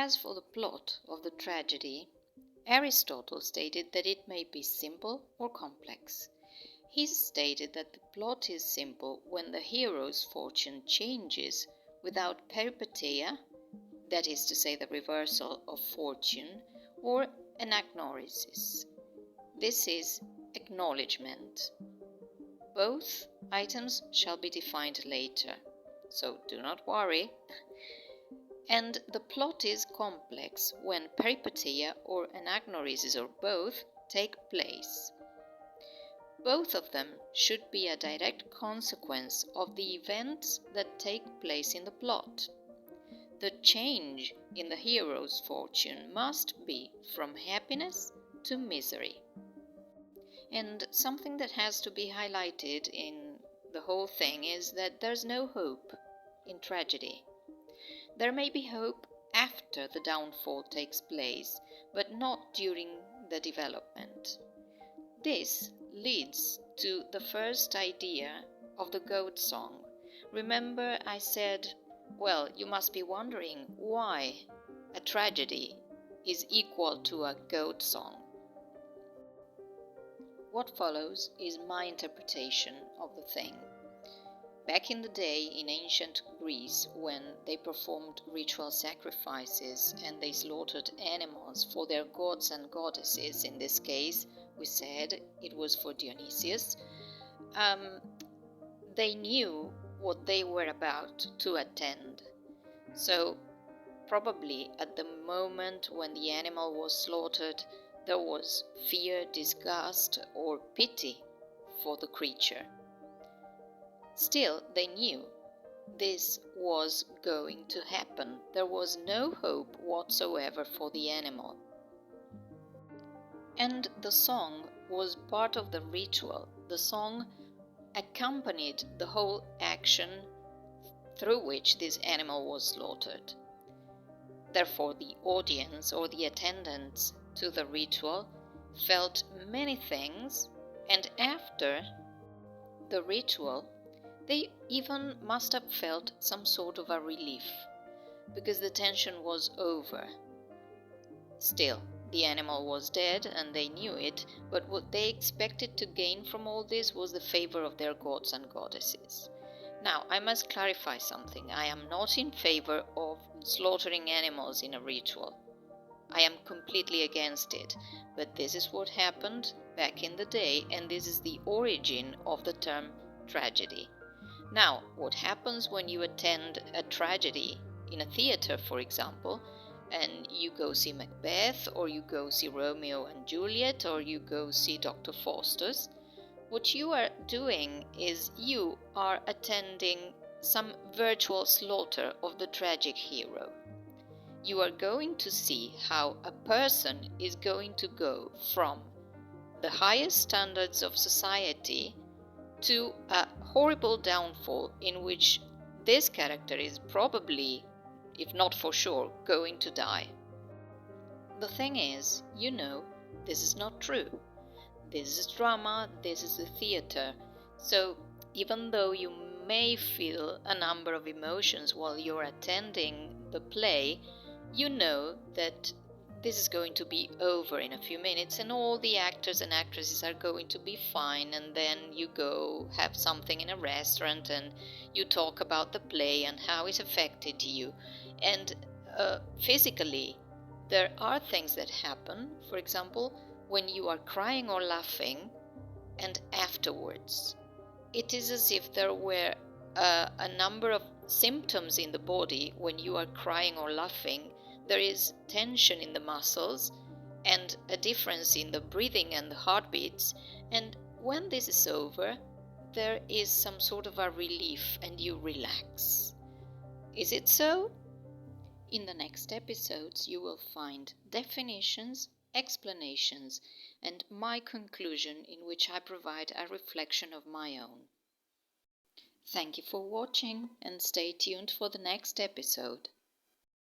As for the plot of the tragedy, Aristotle stated that it may be simple or complex. He stated that the plot is simple when the hero's fortune changes without peripeteia, that is to say, the reversal of fortune, or anagnorisis. This is acknowledgement. Both items shall be defined later, so do not worry. And the plot is complex when peripeteia or anagnorisis or both take place. Both of them should be a direct consequence of the events that take place in the plot. The change in the hero's fortune must be from happiness to misery. And something that has to be highlighted in the whole thing is that there's no hope in tragedy. There may be hope after the downfall takes place, but not during the development. This leads to the first idea of the goat song. Remember I said, well, you must be wondering why a tragedy is equal to a goat song. What follows is my interpretation of the thing. Back in the day in ancient Greece, when they performed ritual sacrifices and they slaughtered animals for their gods and goddesses, in this case we said it was for Dionysius, they knew what they were about to attend. So probably at the moment when the animal was slaughtered, there was fear, disgust, or pity for the creature. Still, they knew this was going to happen. There was no hope whatsoever for the animal. And the song was part of the ritual. The song accompanied the whole action through which this animal was slaughtered. Therefore, the audience or the attendants to the ritual felt many things, and after the ritual, they even must have felt some sort of a relief, because the tension was over. Still, the animal was dead and they knew it, but what they expected to gain from all this was the favor of their gods and goddesses. Now, I must clarify something. I am not in favor of slaughtering animals in a ritual. I am completely against it, but this is what happened back in the day, and this is the origin of the term tragedy. Now, what happens when you attend a tragedy in a theater, for example, and you go see Macbeth, or you go see Romeo and Juliet, or you go see Dr. Faustus? What you are doing is you are attending some virtual slaughter of the tragic hero. You are going to see how a person is going to go from the highest standards of society to a horrible downfall in which this character is probably, if not for sure, going to die. The thing is, this is not true. This is drama, this is the theater. So even though you may feel a number of emotions while you're attending the play, you know that this is going to be over in a few minutes and all the actors and actresses are going to be fine, and then you go have something in a restaurant and you talk about the play and how it affected you. And physically, there are things that happen, for example, when you are crying or laughing, and afterwards it is as if there were a number of symptoms in the body. When you are crying or laughing, there is tension in the muscles and a difference in the breathing and the heartbeats, and when this is over, there is some sort of a relief and you relax. Is it so? In the next episodes, you will find definitions, explanations, and my conclusion, in which I provide a reflection of my own. Thank you for watching, and stay tuned for the next episode.